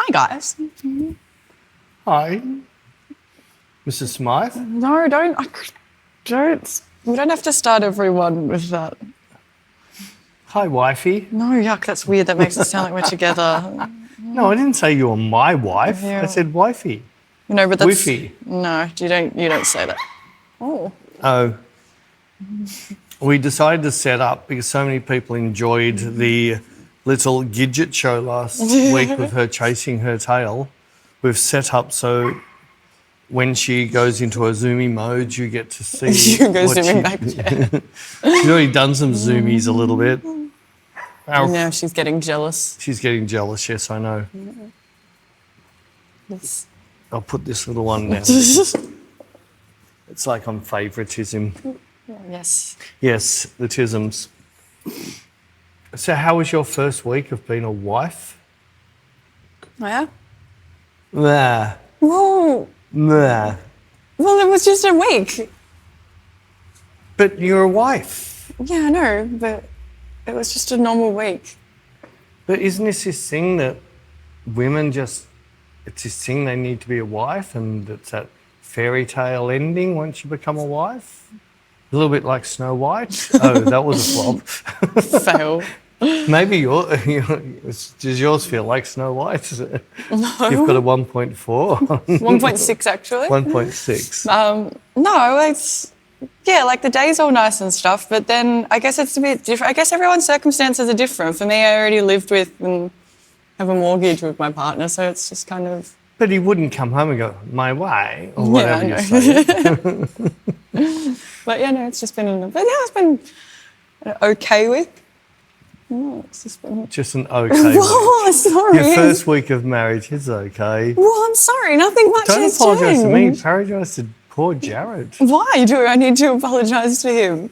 Hi, guys. Hi, Mrs. Smythe. No, don't. We don't have to start everyone with that. Hi, wifey. No, yuck, that's weird. That makes it sound like we're together. No, I didn't say you were my wife. Yeah. I said wifey. No, but that's... Wiffy. No, you don't say that. Oh. Oh. We decided to set up because so many people enjoyed the little Gidget show last week with her chasing her tail. We've set up so when she goes into a zoomy mode, you get to see. You go zooming back. Yeah. She's already done some zoomies a little bit. Now she's getting jealous. She's getting jealous, yes, I know. Yes. I'll put this little one down. It's like on favouritism. Yes. Yes, the tisms. So how was your first week of being a wife? Yeah? Nah. Whoa. Nah. Well, it was just a week. But you're a wife. Yeah, I know, but it was just a normal week. But isn't this thing that women just, it's this thing they need to be a wife and it's that fairy tale ending once you become a wife? A little bit like Snow White. Oh, that was a flop. Fail. Maybe does yours feel like Snow White? No. You've got a 1.4. 1.6 actually. 1.6. No, it's, yeah, like the day's all nice and stuff, but then I guess it's a bit different. I guess everyone's circumstances are different. For me, I already lived with and have a mortgage with my partner, so it's just kind of... But he wouldn't come home and go, my way, or whatever you say. But yeah, no, it's just been... But yeah, it's been okay week. No, it's just been... Just an okay week. Whoa, sorry. Your first week of marriage is okay. Well, I'm sorry, nothing much Don't has apologise to me, changed. apologise to poor Jared. Why do I need to apologise to him?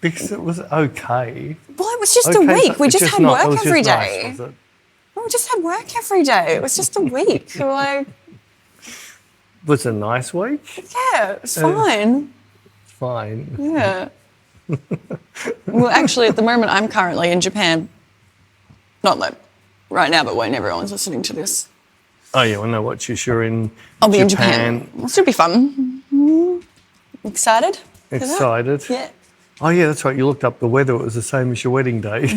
Because it was okay. Well, it was just a week. We just had work every day. Nice, was it? Well, we just had work every day. It was just a week. Like, Was it a nice week? yeah, it was fine. Fine. Yeah. Well, actually, at the moment, I'm currently in Japan. Not like right now, but when everyone's listening to this. Oh, yeah, well, no, what, you're in I'll be in Japan. This should be fun. Excited? for that? Excited? Yeah. Oh, yeah, that's right. You looked up the weather. It was the same as your wedding day.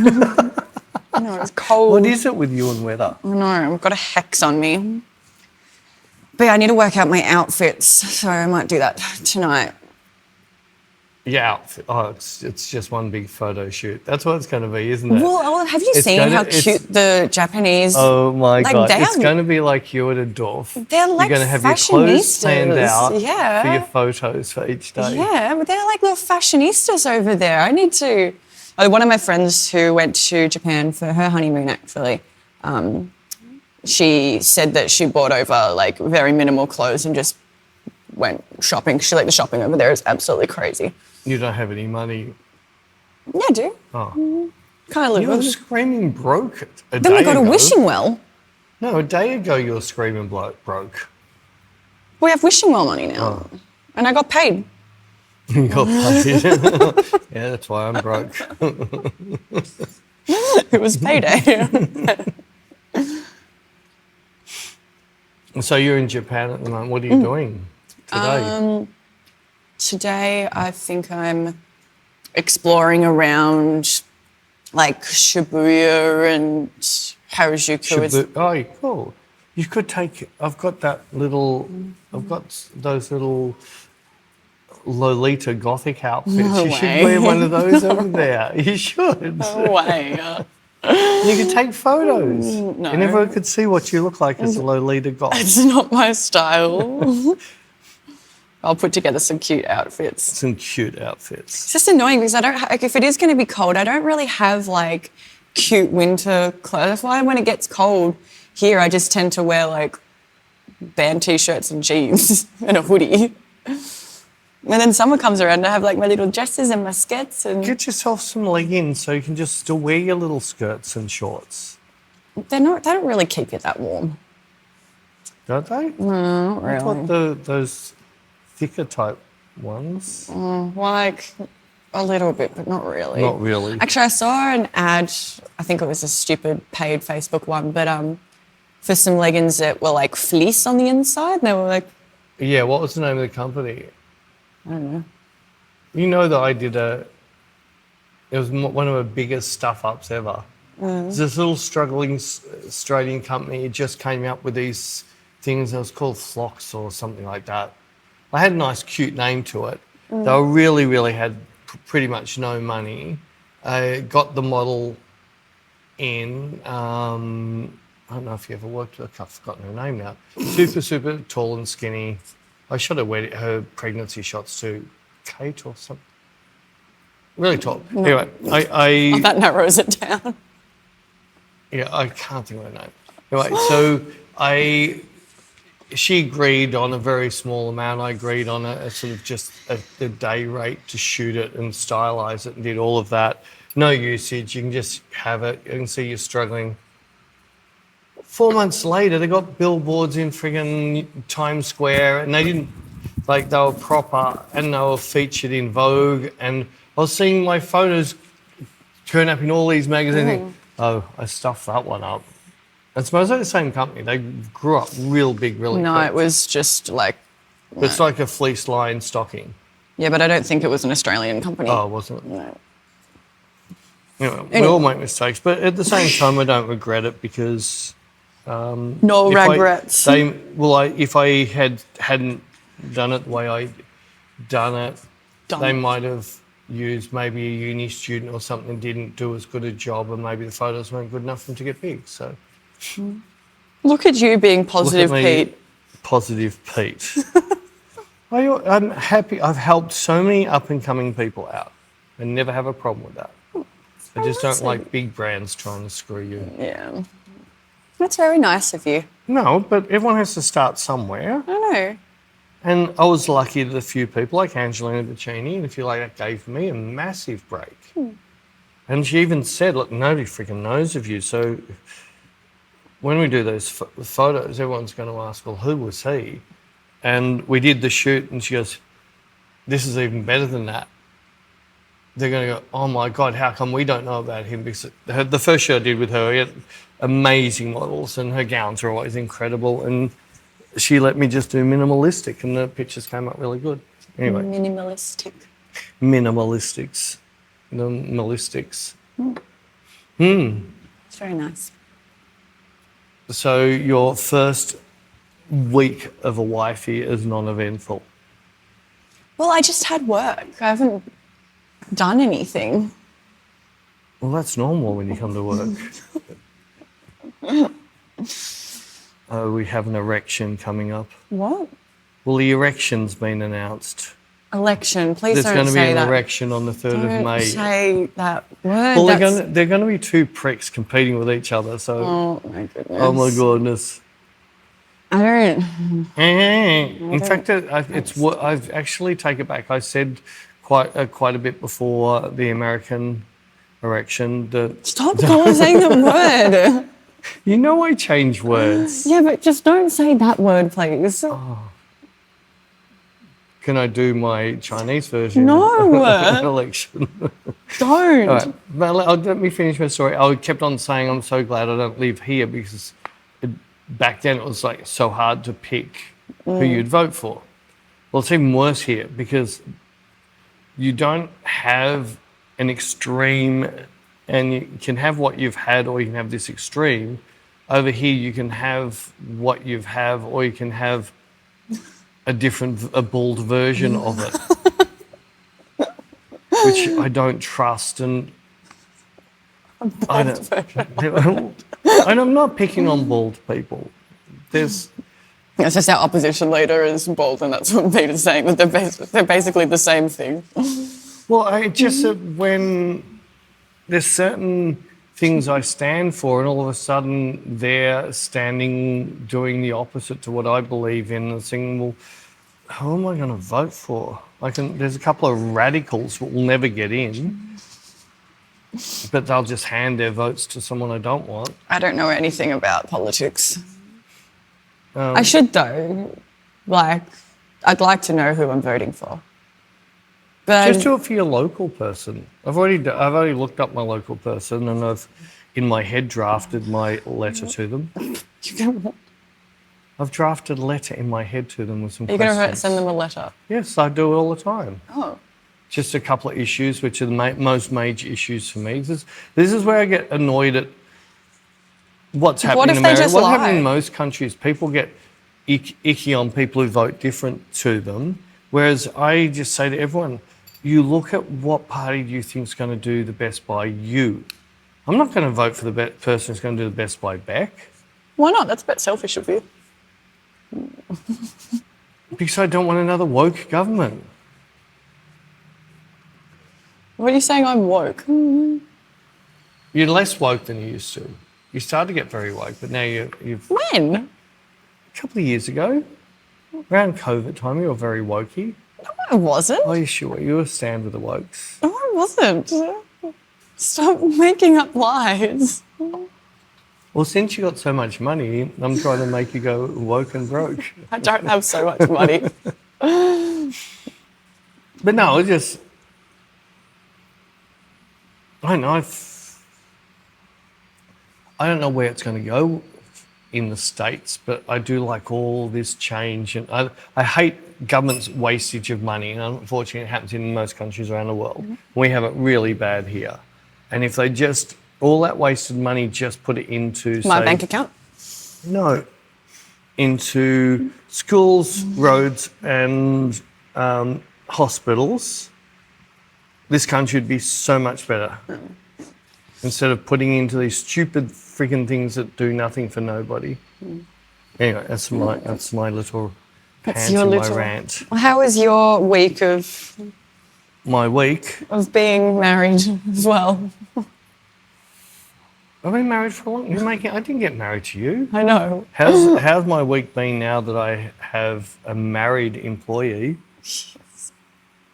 I know, it's cold. What is it with you and weather? I know, I've got a hex on me. But yeah, I need to work out my outfits, so I might do that tonight. Yeah, outfit. Oh, it's just one big photo shoot. That's what it's going to be, isn't it? Well, have you seen how cute the Japanese... Oh, my like, God. It's going to be like you at a Dorf. They're like You're going to have your clothes planned out yeah. for your photos for each day. Yeah, but they're like little fashionistas over there. I need to... Oh, one of my friends who went to Japan for her honeymoon, actually, she said that she bought over, like, very minimal clothes and just went shopping. She like the shopping over there is absolutely crazy. You don't have any money. Yeah, I do. Oh. Kind of live You were with it. screaming broke a Then day we got ago. a wishing well. No, a day ago you were screaming broke. We have wishing well money now. Oh. And I got paid. You got paid. Yeah, that's why I'm broke. It was payday. So you're in Japan at the moment. What are you doing today? Today, I think I'm exploring around like Shibuya and Harajuku. Oh, cool. You could take... I've got those little Lolita Gothic outfits. No You should way. wear one of those over there. You should. No way. You could take photos. No. And everyone could see what you look like as a Lolita Goth. It's not my style. I'll put together some cute outfits. Some cute outfits. It's just annoying because I don't, like, if it is going to be cold, I don't really have like cute winter clothes. That's why when it gets cold here, I just tend to wear like band t-shirts and jeans and a hoodie. And then summer comes around and I have like my little dresses and my skirts and... Get yourself some leggings so you can just still wear your little skirts and shorts. They don't really keep you that warm. Don't they? No, not I really. thought those thicker type ones. Like, A little bit, but not really. Not really. Actually, I saw an ad, I think it was a stupid paid Facebook one, but for some leggings that were like fleece on the inside. And they were like... Yeah, what was the name of the company? I don't know. You know that I did it was one of the biggest stuff-ups ever. There's this little struggling Australian company. It just came up with these things. It was called Flocks or something like that. They had a nice, cute name to it. They really had pretty much no money. I got the model in. I don't know if you ever worked with her. I've forgotten her name now. Super tall and skinny. I shot her pregnancy shots too. Kate or something. Really tall. No. Anyway, I that narrows it down. Yeah, I can't think of her name. Anyway, so she agreed on a very small amount. I agreed on a sort of just a day rate to shoot it and stylize it and did all of that. No usage. You can just have it. You can see you're struggling. 4 months later, they got billboards in friggin' Times Square, and they didn't, like, they were proper, and they were featured in Vogue, and I was seeing my photos turn up in all these magazines. Oh, I stuffed that one up. And suppose they're the same company. They grew up real big, really quick. It was just like... It's like a fleece line stocking. Yeah, but I don't think it was an Australian company. Oh, wasn't it? No. Anyway, we all make mistakes, but at the same time, I don't regret it because... no regrets. If I hadn't done it the way I done it, they might have used maybe a uni student or something didn't do as good a job, and maybe the photos weren't good enough for them to get big. So, look at you being positive, Pete. Positive Pete. I'm happy. I've helped so many up and coming people out, and never have a problem with that. I just don't like big brands trying to screw you. Yeah. That's very nice of you. No, but everyone has to start somewhere. I know. And I was lucky that a few people like Angelina Bacchini and a few like that gave me a massive break. And she even said, look, nobody freaking knows of you. So when we do those photos, everyone's going to ask, well, who was he? And we did the shoot and she goes, this is even better than that. They're going to go, oh my God, how come we don't know about him? Because the first show I did with her, we had amazing models and her gowns are always incredible. And she let me just do minimalistic and the pictures came up really good. Anyway. Minimalistics. It's very nice. So your first week of a wifey is non-eventful? Well, I just had work. I haven't done anything. Well, that's normal when you come to work. We have an erection coming up. What? Well, the erection's been announced. Election, please There's don't going to be say an that. erection on the 3rd of May. Don't say that word. Well, they're going to be two pricks competing with each other. So. Oh my goodness. Oh my goodness. I don't. In fact, I've actually take it back. I said quite a bit before the American erection that. Stop saying the word. You know I change words. Yeah, but just don't say that word, please. Oh. Can I do my Chinese version? No. Election. Don't. All right. But let me finish my story. I kept on saying I'm so glad I don't live here because back then it was like so hard to pick who you'd vote for. Well, it's even worse here because you don't have an extreme, and you can have what you've had or you can have this extreme. Over here you can have what you've have or you can have a bald version of it, which I don't trust. And and I'm not picking on bald people. It's just our opposition leader is bald, and that's what Peter's saying, that they're basically the same thing. Well, I just when there's certain things I stand for, and all of a sudden they're doing the opposite to what I believe in, and thinking, well, who am I going to vote for? There's a couple of radicals that will never get in, but they'll just hand their votes to someone I don't want. I don't know anything about politics. I should though. I'd like to know who I'm voting for. But Just do it for your local person. I've already looked up my local person, and I've in my head drafted my letter to them. I've drafted a letter in my head to them with some You're questions. going to send them a letter? Yes, I do it all the time. Oh. Just a couple of issues, which are the most major issues for me. This is where I get annoyed at what's happening in America. What's happening in most countries, people get icky on people who vote different to them, whereas I just say to everyone, you look at what party do you think is going to do the best by you. I'm not going to vote for the person who's going to do the best by Bec. Why not? That's a bit selfish of you. Because I don't want another woke government. What are you saying? I'm woke? You're less woke than you used to. You started to get very woke, but now you've... When? A couple of years ago, around COVID time, you were very wokey. No, I wasn't. Oh, you sure? You were a stand with the wokes. No, I wasn't. Stop making up lies. Well, since you got so much money, I'm trying to make you go woke and broke. I don't have so much money. But no, it's just... I don't know. I don't know where it's going to go in the States, but I do like all this change. And I hate government's wastage of money. And unfortunately, it happens in most countries around the world. Mm-hmm. We have it really bad here. And if they just... all that wasted money, just put it into... My bank account? No. Into schools, roads and hospitals, this country would be so much better. Instead of putting into these stupid freaking things that do nothing for nobody. Anyway, that's my little my rant. How was your week of... My week? Of being married as well? I've been married for a long time. I didn't get married to you. I know. How's my week been now that I have a married employee?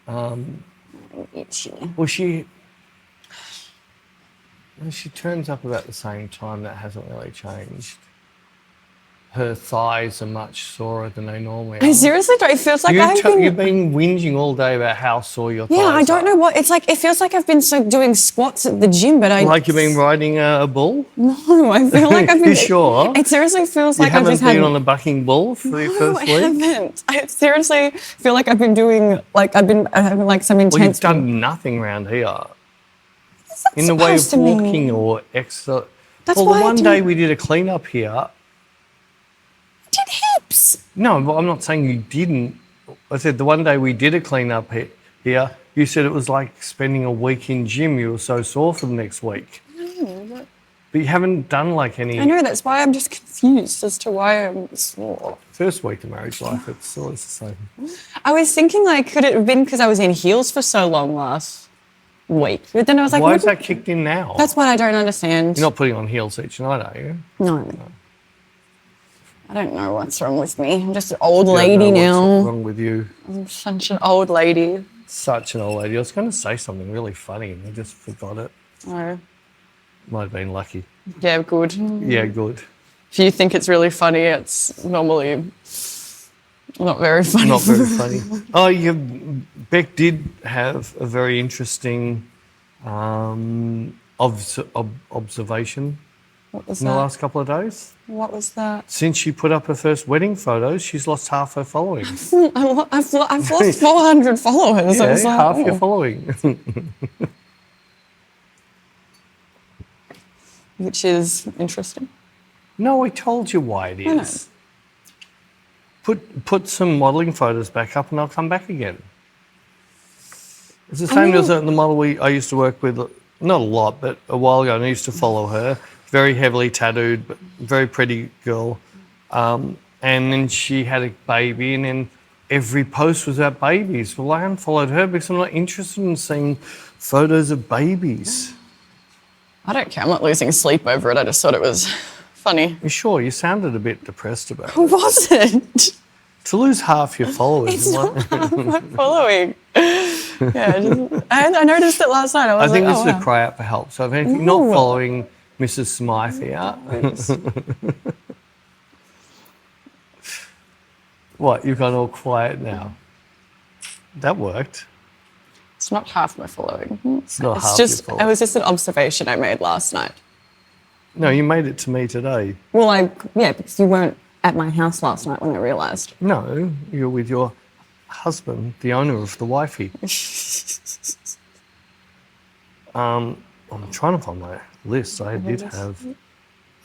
Well, she turns up about the same time. That hasn't really changed. Her thighs are much sorer than they normally are. I seriously don't. It feels like you've been whinging all day about how sore your thighs are. Yeah, I don't know what. It's like, it feels like I've been doing squats at the gym, but Like you've been riding a bull? No, I feel like I've been... You sure? It seriously feels like I've just been on a bucking bull for your first week? I haven't. I seriously feel like I've been doing, like, I've been having like some intense... Well, you've done nothing around here. In the way of walking or exercise. Well, the one day we did a clean-up here... did hips. No, but I'm not saying you didn't. I said the one day we did a clean up here, you said it was like spending a week in gym. You were so sore for the next week. No. But you haven't done like any... I know, that's why I'm just confused as to why I'm sore. First week of marriage life, it's always the same. I was thinking, like, could it have been because I was in heels for so long last week? But then I was like... Why is that kicked in now? That's what I don't understand. You're not putting on heels each night, are you? No. I don't know what's wrong with me. I'm just an old lady now. What's wrong with you? I'm such an old lady. Such an old lady. I was going to say something really funny and I just forgot it. Oh. Might have been lucky. Yeah, good. Yeah, good. If you think it's really funny, it's normally not very funny. Not very funny. Oh, Bec did have a very interesting observation. What was in the last couple of days. What was that? Since she put up her first wedding photos, she's lost half her following. I've lost 400 followers. Yeah, half your following. Which is interesting. No, I told you why it is. Put some modelling photos back up and I'll come back again. It's the same as the model I used to work with, not a lot, but a while ago, and I used to follow her. Very heavily tattooed, but very pretty girl. And then she had a baby, and then every post was about babies. Well, I unfollowed her because I'm not interested in seeing photos of babies. I don't care. I'm not losing sleep over it. I just thought it was funny. You sure? You sounded a bit depressed about it. I wasn't. To lose half your followers. It's not half my following. Yeah, I noticed it last night. I think this is a cry out for help. So if you're not following Mrs. Smythe here. What, you've gone all quiet now? That worked. It's not half my following. It's not half just, your following. it was just an observation I made last night. No, you made it to me today. Well, because you weren't at my house last night when I realised. No, you're with your husband, the owner of the wifey. I'm trying to find my list. I did have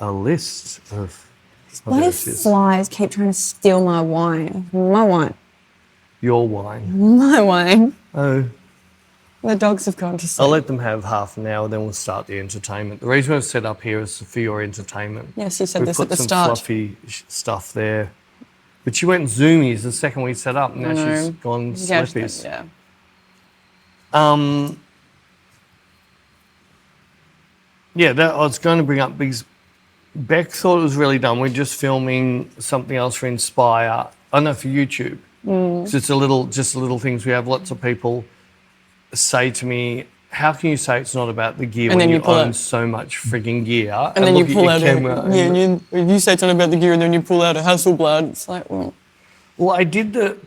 a list of... Why do flies keep trying to steal my wine? My wine. Your wine. My wine. Oh. The dogs have gone to sleep. I'll let them have half an hour, then we'll start the entertainment. The reason we've set up here is for your entertainment. Yes, you said We've this at the put some start. fluffy stuff there. But she went zoomies the second we set up, and now she's gone slippies. Yeah. Yeah, that I was going to bring up because Bec thought it was really done. We're just filming something else for Inspire. I know for YouTube. So it's just little things. We have lots of people say to me, "How can you say it's not about the gear And when then you you pull own out- so much frigging gear?" And then you look at pull your out camera. you say something about the gear and then you pull out a Hasselblad. It's like, well... Well, I did the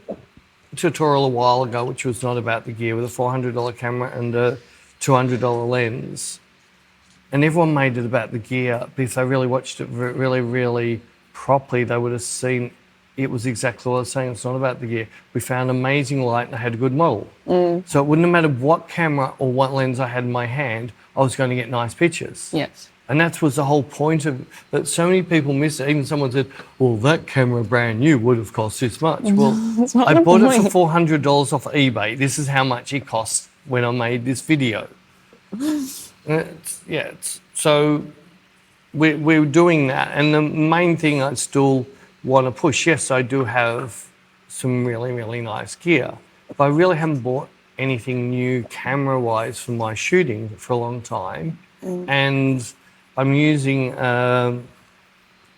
tutorial a while ago, which was not about the gear, with a $400 camera and a $200 lens. And everyone made it about the gear. But if they really watched it really, really properly, they would have seen it was exactly what I was saying. It's not about the gear. We found amazing light and I had a good model. So it wouldn't have mattered what camera or what lens I had in my hand, I was going to get nice pictures. Yes. And that was the whole point of that. So many people miss it. Even someone said, well, that camera brand new would have cost this much. Well, That's not I the bought it point. for $400 off eBay. This is how much it cost when I made this video. So we're doing that. And the main thing I still want to push, yes, I do have some really, really nice gear. But I really haven't bought anything new camera-wise for my shooting for a long time. And I'm using a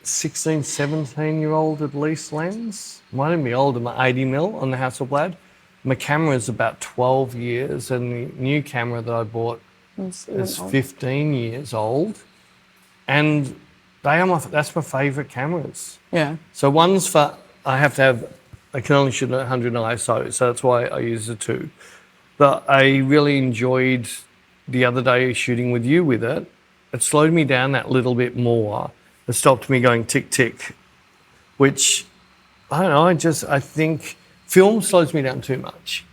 16, 17-year-old at least lens. Might even be older, my 80mm on the Hasselblad. My camera is about 12 years, and the new camera that I bought is 15 years old. And that's my favourite cameras. Yeah. So one's I can only shoot at 100 ISO, so that's why I use the 2. But I really enjoyed the other day shooting with you with it. It slowed me down that little bit more. It stopped me going tick, tick, which, I don't know, I think film slows me down too much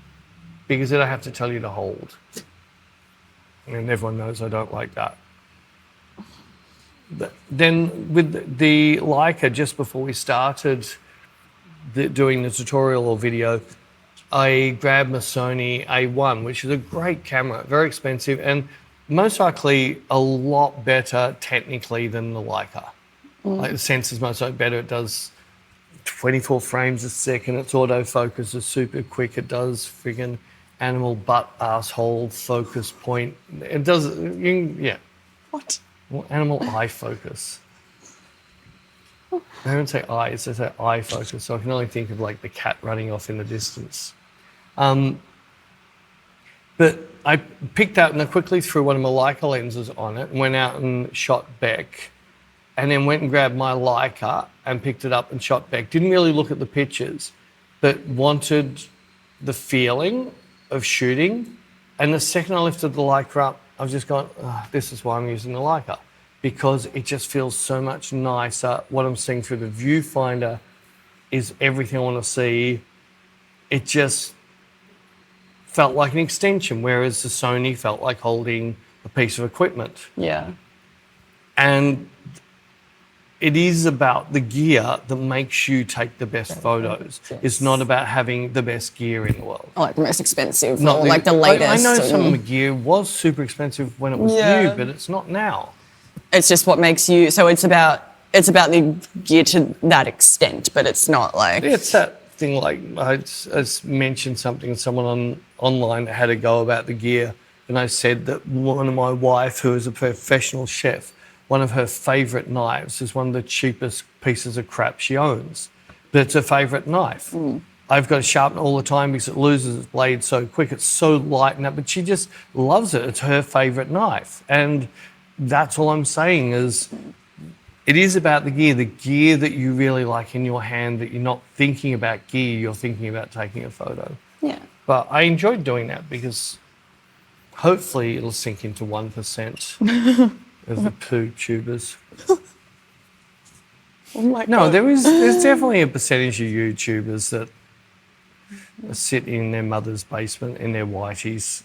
because then I have to tell you to hold. And everyone knows I don't like that. But then with the Leica, just before we started doing the tutorial or video, I grabbed my Sony A1, which is a great camera, very expensive, and most likely a lot better technically than the Leica. Like the sensor's most likely better. It does 24 frames a second. Its autofocus is super quick. It does friggin' animal butt asshole focus point. It does, What? Well, animal eye focus. They don't say eyes, they say eye focus. So I can only think of like the cat running off in the distance. But I picked out and I quickly threw one of my Leica lenses on it and went out and shot Bec, and then went and grabbed my Leica and picked it up and shot Bec. Didn't really look at the pictures, but wanted the feeling of shooting. And the second I lifted the Leica up, I was just going, this is why I'm using the Leica, because it just feels so much nicer. What I'm seeing through the viewfinder is everything I want to see. It just felt like an extension, whereas the Sony felt like holding a piece of equipment. Yeah. And it is about the gear that makes you take the best photos. Yes. It's not about having the best gear in the world. Or like the most expensive, Not or like the latest. I know some of the gear was super expensive when it was Yeah. new, but it's not now. It's just what makes you. So it's about the gear to that extent, but it's not like. It's that thing like I mentioned something to someone online that had a go about the gear, and I said that one of my wife, who is a professional chef, one of her favourite knives is one of the cheapest pieces of crap she owns, but it's her favourite knife. I've got to sharpen it all the time because it loses its blade so quick. It's so light and that, but she just loves it. It's her favourite knife, and that's all I'm saying is. It is about the gear that you really like in your hand, that you're not thinking about gear, you're thinking about taking a photo. Yeah. But I enjoyed doing that because Hopefully it'll sink into 1% of the poo tubers. Oh my No, God. there's definitely a percentage of YouTubers that sit in their mother's basement in their whiteys.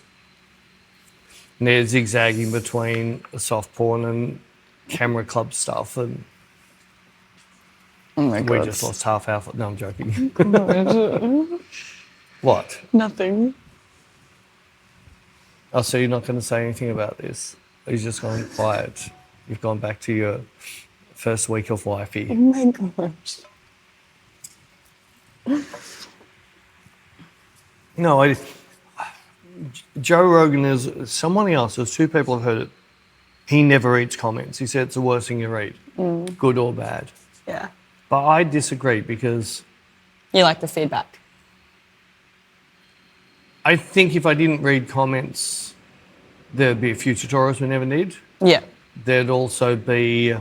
And they're zigzagging between soft porn and camera club stuff, and Oh my we God. just lost half our... No, I'm joking. God. What? Nothing. Oh, so you're not going to say anything about this? Or you're just gone quiet? You've gone back to your first week of Oh wifey. my gosh. No, Joe Rogan is someone else. There's two people have heard it. He never reads comments. He said it's the worst thing you read, good or bad. Yeah. But I disagree because You like the feedback. I think if I didn't read comments, there'd be a few tutorials we never need. Yeah. There'd also be,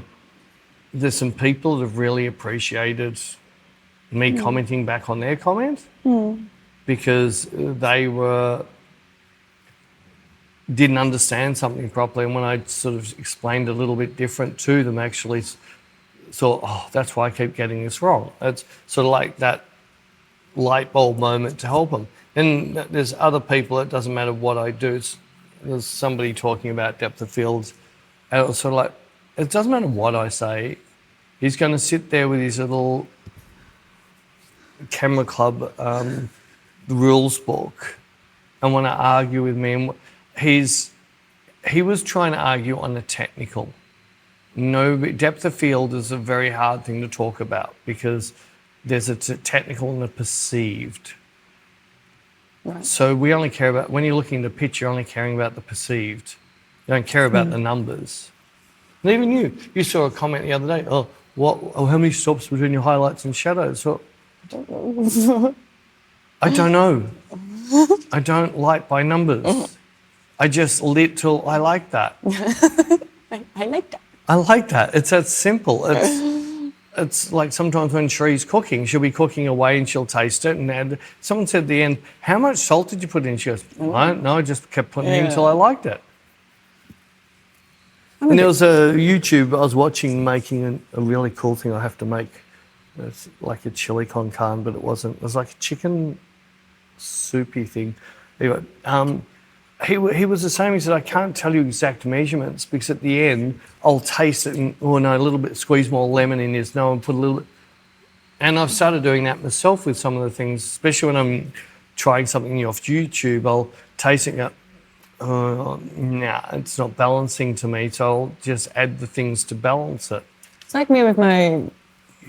there's some people that have really appreciated me commenting back on their comment because they didn't understand something properly, and when I sort of explained a little bit different to them, actually thought, oh, that's why I keep getting this wrong. It's sort of like that light bulb moment to help them. And there's other people, it doesn't matter what I do. There's somebody talking about depth of field, and it was sort of like, it doesn't matter what I say, he's going to sit there with his little camera club rules book and want to argue with me. And he was trying to argue on the technical. No, depth of field is a very hard thing to talk about because there's a technical and a perceived. Right. So we only care about, when you're looking at the pitch, you're only caring about the perceived. You don't care about the numbers. And even you saw a comment the other day, how many stops between your highlights and shadows? So, I don't know. I don't like by numbers. I just lit till I like that. I like that. I like that. It's that simple. It's like sometimes when Shree's cooking, she'll be cooking away and she'll taste it and add. Someone said at the end, how much salt did you put in? She goes, I don't know, I just kept putting it in until I liked it. And there was a YouTube I was watching making a really cool thing I have to make. It's like a chili con carne, but it wasn't. It was like a chicken soupy thing. Anyway, he was the same. He said, I can't tell you exact measurements because at the end I'll taste it and, a little bit, squeeze more lemon in this, and put a little bit. And I've started doing that myself with some of the things, especially when I'm trying something new off YouTube. I'll taste it and go, nah, it's not balancing to me, so I'll just add the things to balance it. It's like me with my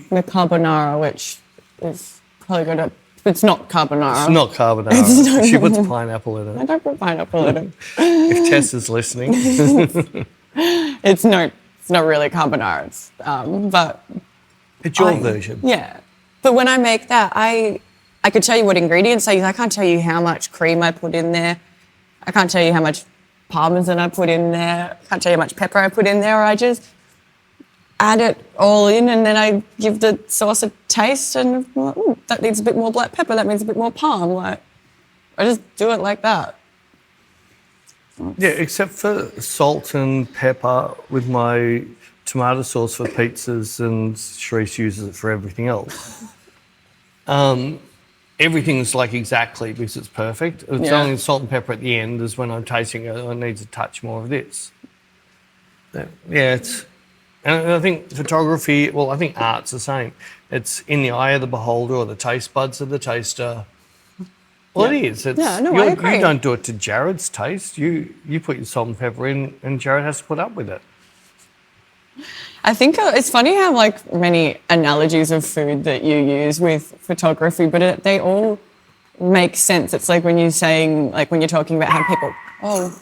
carbonara, which is probably going to... It's not carbonara. It's not carbonara. She puts pineapple in I it. don't put pineapple in it. If Tess is listening. It's not really carbonara. But It's your version. Yeah. But when I make that, I could tell you what ingredients I use. I can't tell you how much cream I put in there. I can't tell you how much parmesan I put in there. I can't tell you how much pepper I put in there. I just add it all in and then I give the sauce a taste and I'm like, ooh, that needs a bit more black pepper. That needs a bit more parm. Like, I just do it like that. Yeah, except for salt and pepper with my tomato sauce for pizzas, and Sharice uses it for everything else. Everything's like exactly because it's perfect. It's only salt and pepper at the end is when I'm tasting it. I need to touch more of this. Yeah, and I think photography, I think art's the same. It's in the eye of the beholder or the taste buds of the taster. Well, it is. I agree. You don't do it to Jared's taste. You put your salt and pepper in and Jared has to put up with it. I think it's funny how like many analogies of food that you use with photography, but they all make sense. It's like when you're saying, like when you're talking about how people,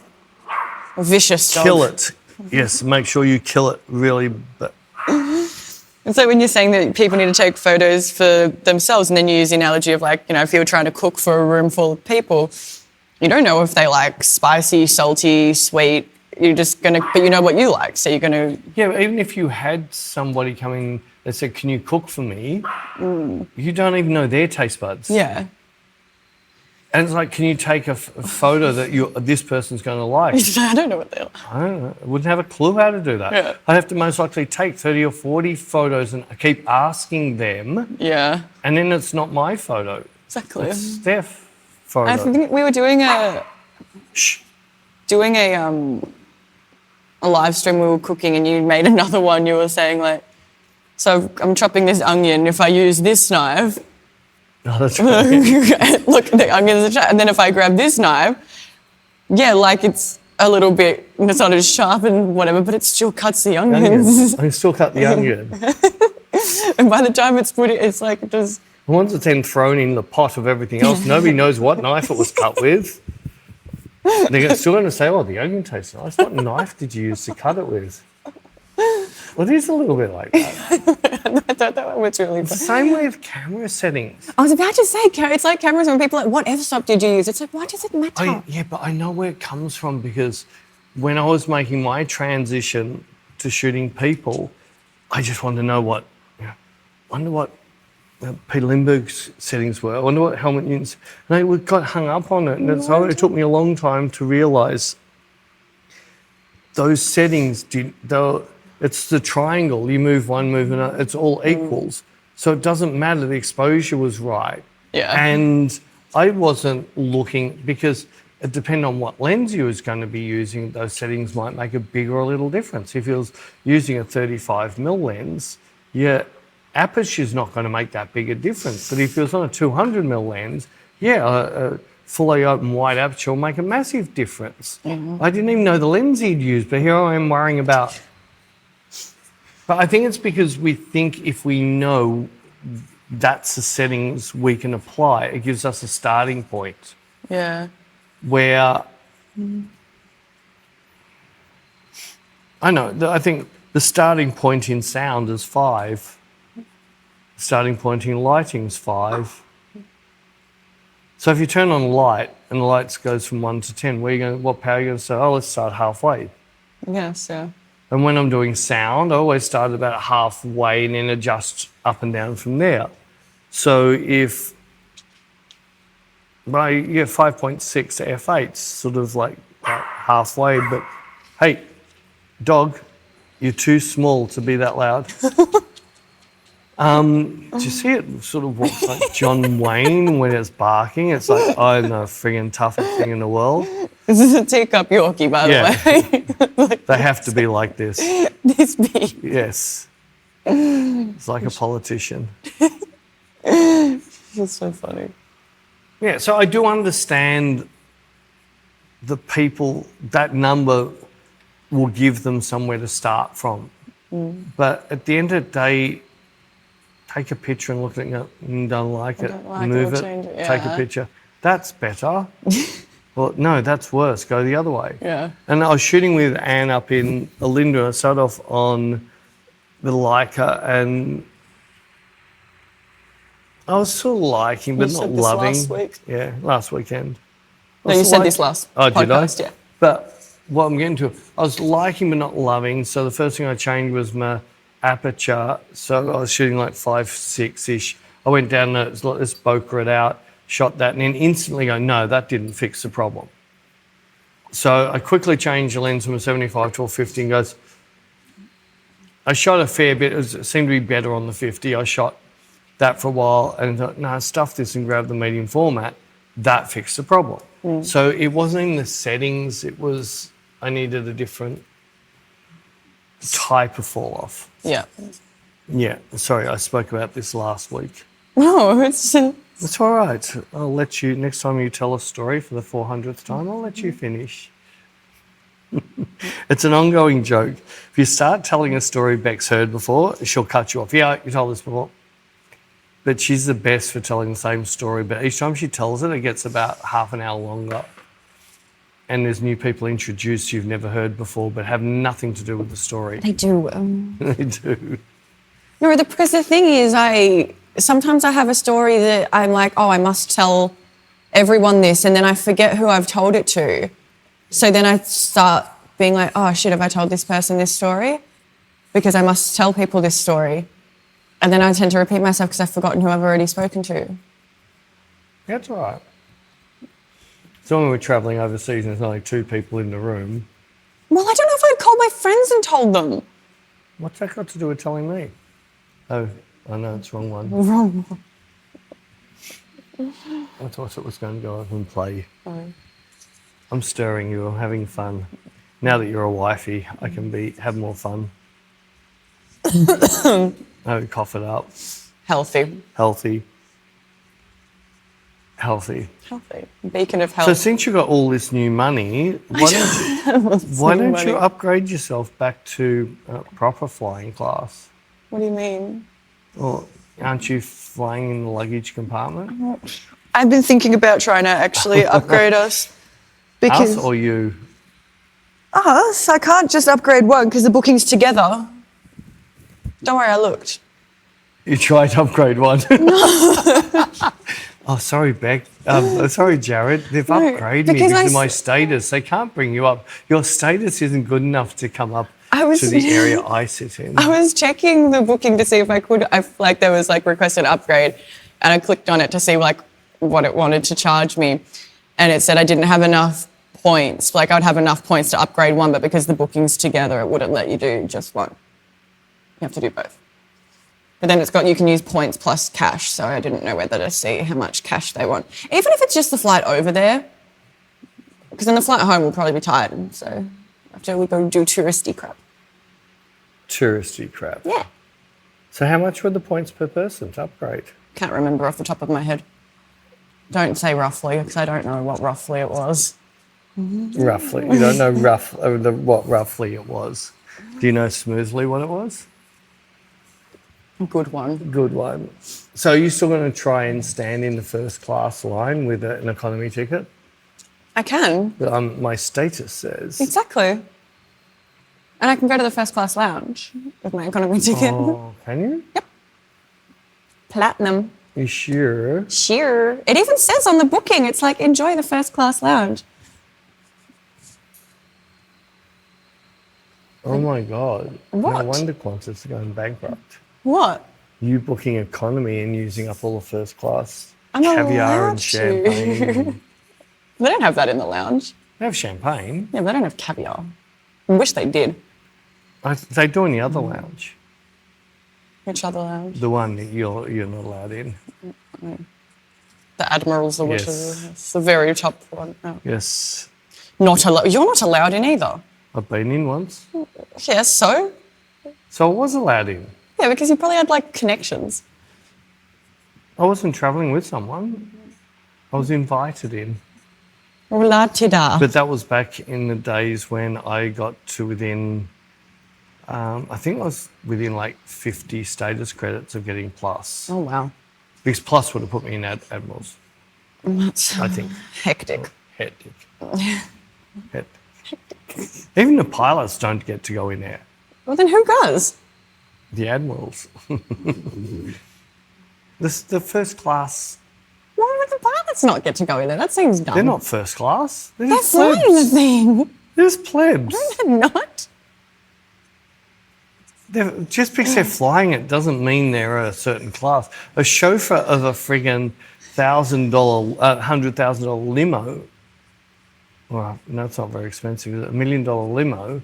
vicious dog. Kill it. Yes, make sure you kill it really. But And so when you're saying that people need to take photos for themselves and then you use the analogy of like, if you're trying to cook for a room full of people, you don't know if they like spicy, salty, sweet. You're just going to, but you know what you like, so you're going to... Yeah, even if you had somebody come in that said, can you cook for me? You don't even know their taste buds. Yeah. And it's like, can you take a photo that this person's going to like? I don't know what they are. I don't know. I wouldn't have a clue how to do that. Yeah. I'd have to most likely take 30 or 40 photos and keep asking them. Yeah. And then it's not my photo. Exactly. It's their photo. I think we were doing a live stream. We were cooking, and you made another one. You were saying like, so I'm chopping this onion. If I use this knife, Oh, that's right. look, the onions are and then if I grab this knife, yeah, like it's a little bit, it's not as sharp and whatever, but it still cuts the onions. I can still cut the onion. And by the time it's put it, it's like it does. Once it's then thrown in the pot of everything else, nobody knows what knife it was cut with. They're still going to say, oh, the onion tastes nice. What knife did you use to cut it with? Well, it is a little bit like that. I thought that one was really It's the fun. same with camera settings. I was about to say, it's like cameras when people are like, what f-stop did you use? It's like, why does it matter? Yeah, but I know where it comes from because when I was making my transition to shooting people, I just wanted to know what Peter Lindbergh's settings were. I wonder what Helmut Newton's... And I got hung up on it. And so it took me a long time to realise those settings, it's the triangle. You move one, move another. It's all equals. So it doesn't matter. The exposure was right. Yeah. And I wasn't looking because it depended on what lens you was going to be using. Those settings might make a big or a little difference. If you was using a 35mm lens, your aperture is not going to make that big a difference. But if it was on a 200mm lens, a fully open wide aperture will make a massive difference. Mm-hmm. I didn't even know the lens he'd used, but here I am worrying about. But I think it's because we think if we know that's the settings we can apply, it gives us a starting point. Yeah. Where I think the starting point in sound is 5. The starting point in lighting is 5. So if you turn on a light and the light goes from 1 to 10, what power are you going to say? Oh, let's start halfway. Yes, yeah. And when I'm doing sound, I always start about halfway and then adjust up and down from there. So if by 5.6 to f8, sort of like halfway, but hey, dog, you're too small to be that loud. Do you see it sort of walks like John Wayne when it's barking? It's like, I'm the friggin' toughest thing in the world. This is a teacup Yorkie, by the way. They have to be like this. This big. Yes. It's like a politician. It's so funny. Yeah, so I do understand the people, that number will give them somewhere to start from. But at the end of the day, take a picture and look at it and don't like it, move it, change it. take a picture. That's better. Well, no, that's worse. Go the other way. Yeah. And I was shooting with Anne up in Olinda. I started off on the Leica and I was sort of liking, but not loving. Last week? Yeah, last weekend. No, you said this last podcast, did I? yeah. But what I'm getting to, I was liking but not loving. So the first thing I changed was my aperture. So I was shooting like 5.6-ish. I went down to let's bokeh it out, shot that, and then instantly go, no, that didn't fix the problem. So I quickly changed the lens from a 75 to a 50 and goes, I shot a fair bit. It seemed to be better on the 50. I shot that for a while and thought, no, stuff this and grab the medium format. That fixed the problem. So it wasn't in the settings. It was, I needed a different type of fall off. Yeah. Yeah, sorry, I spoke about this last week. No, it's all right. I'll let you, next time you tell a story for the 400th time, I'll let you finish. It's an ongoing joke. If you start telling a story Bec's heard before, she'll cut you off. Yeah, you told this before. But she's the best for telling the same story. But each time she tells it, it gets about half an hour longer. And there's new people introduced you've never heard before but have nothing to do with the story. They do. They do. No, because the thing is, sometimes I have a story that I'm like, oh, I must tell everyone this, and then I forget who I've told it to. So then I start being like, oh, shit, have I told this person this story? Because I must tell people this story. And then I tend to repeat myself because I've forgotten who I've already spoken to. That's all right. So when we're travelling overseas and there's only 2 people in the room, Well, I don't know if I'd called my friends and told them. what's that got to do with telling me? Oh, I know it's the wrong one. Wrong. I thought it was going to go up and play. Oh. I'm stirring you. I'm having fun. Now that you're a wifey, I can have more fun. Oh, cough it up. Healthy. Healthy. Healthy. Healthy. Beacon of health. So since you got all this new money, why don't you upgrade yourself back to proper flying class? What do you mean? Or aren't you flying in the luggage compartment? I've been thinking about trying to actually upgrade us. Because Us or you? us, I can't just upgrade one because the booking's together. Don't worry, I looked. You tried to upgrade one. Oh, sorry, Bec. Sorry, Jared. They've upgraded me because of my status. They can't bring you up. Your status isn't good enough to come up to the area I sit in. I was checking the booking to see if I could. There was requested upgrade, and I clicked on it to see what it wanted to charge me, and it said I didn't have enough points. I'd have enough points to upgrade one, but because the booking's together, it wouldn't let you do just one. You have to do both. But then you can use points plus cash, so I didn't know whether to see how much cash they want. Even if it's just the flight over there, because then the flight home will probably be tight, so after we go do touristy crap. Touristy crap? Yeah. So how much were the points per person to upgrade? Can't remember off the top of my head. Don't say roughly, because I don't know what roughly it was. Roughly? You don't know what roughly it was? Do you know smoothly what it was? Good one. Good one. So are you still going to try and stand in the first class line with an economy ticket? I can. My status says. Exactly. And I can go to the first class lounge with my economy ticket. Oh, can you? Yep. Platinum. You sure? Sure. It even says on the booking, it's enjoy the first class lounge. Oh my God. What? No wonder Qantas are going bankrupt. What? You booking economy and using up all the first class I'm caviar allowed and to. champagne. They don't have that in the lounge. They have champagne. Yeah, but they don't have caviar. I wish they did. They do in the other lounge. Which other lounge? The one that you're not allowed in. The Admirals or Yes. whatever. It's the very top one. Oh. Yes. Not allowed. You're not allowed in either. I've been in once. Yes, so? So I was allowed in. Yeah, because you probably had connections. I wasn't travelling with someone. I was invited in. La-ti-da. But that was back in the days when I got to within, I think I was within 50 status credits of getting Plus. Oh, wow. Because Plus would have put me in Admirals, That's I think. hectic. Hectic. Hectic. Even the pilots don't get to go in there. Well, then who does? The Admirals. The first class. Why would the pilots not get to go in there? That seems dumb. They're not first class. They're They're just flying the plebs. thing. They're just plebs. They're not. Just because they're flying it doesn't mean they're a certain class. A chauffeur of a friggin' $100,000 limo, well, no, it's not very expensive, is it? $1 million limo,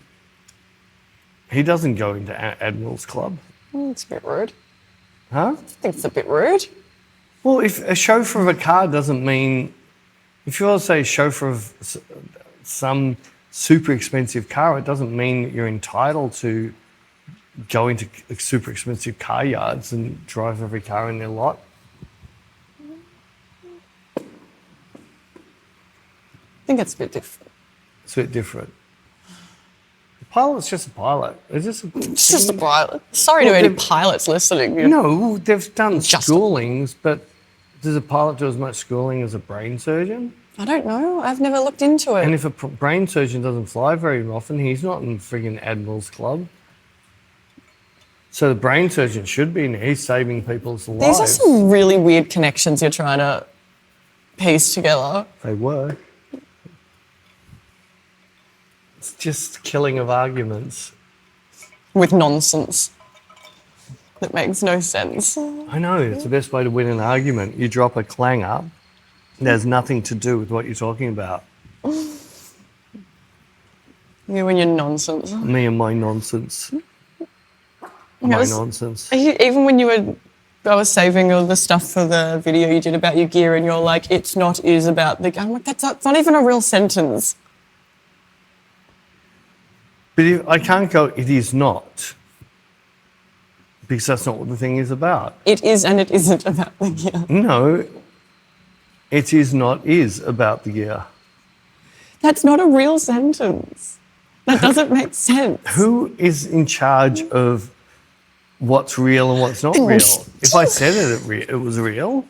he doesn't go into Admiral's Club. It's a bit rude. Huh? I think it's a bit rude. Well, if a chauffeur of a car doesn't mean, if you want to say chauffeur of some super expensive car, it doesn't mean that you're entitled to go into super expensive car yards and drive every car in their lot. I think it's a bit different. It's a bit different. The pilot's just a pilot. It's just a pilot. Sorry to any pilots listening. No, they've done Just schoolings, but does a pilot do as much schooling as a brain surgeon? I don't know. I've never looked into it. And if a brain surgeon doesn't fly very often, he's not in friggin' Admiral's Club. So the brain surgeon should be in there. He's saving people's lives. These are some really weird connections you're trying to piece together. They were. It's just killing of arguments. With nonsense. That makes no sense. I know, it's the best way to win an argument. You drop a clanger It has nothing to do with what you're talking about. You and your nonsense. Me and my nonsense. Nonsense. Even when I was saving all the stuff for the video you did about your gear, and you're like, it's not is about the. I'm like, that's not even a real sentence. But I can't go, it is not. Because that's not what the thing is about. It is and it isn't about the gear. No, it is not is about the gear. That's not a real sentence. That doesn't make sense. Who is in charge of what's real and what's not real? If I said it was real.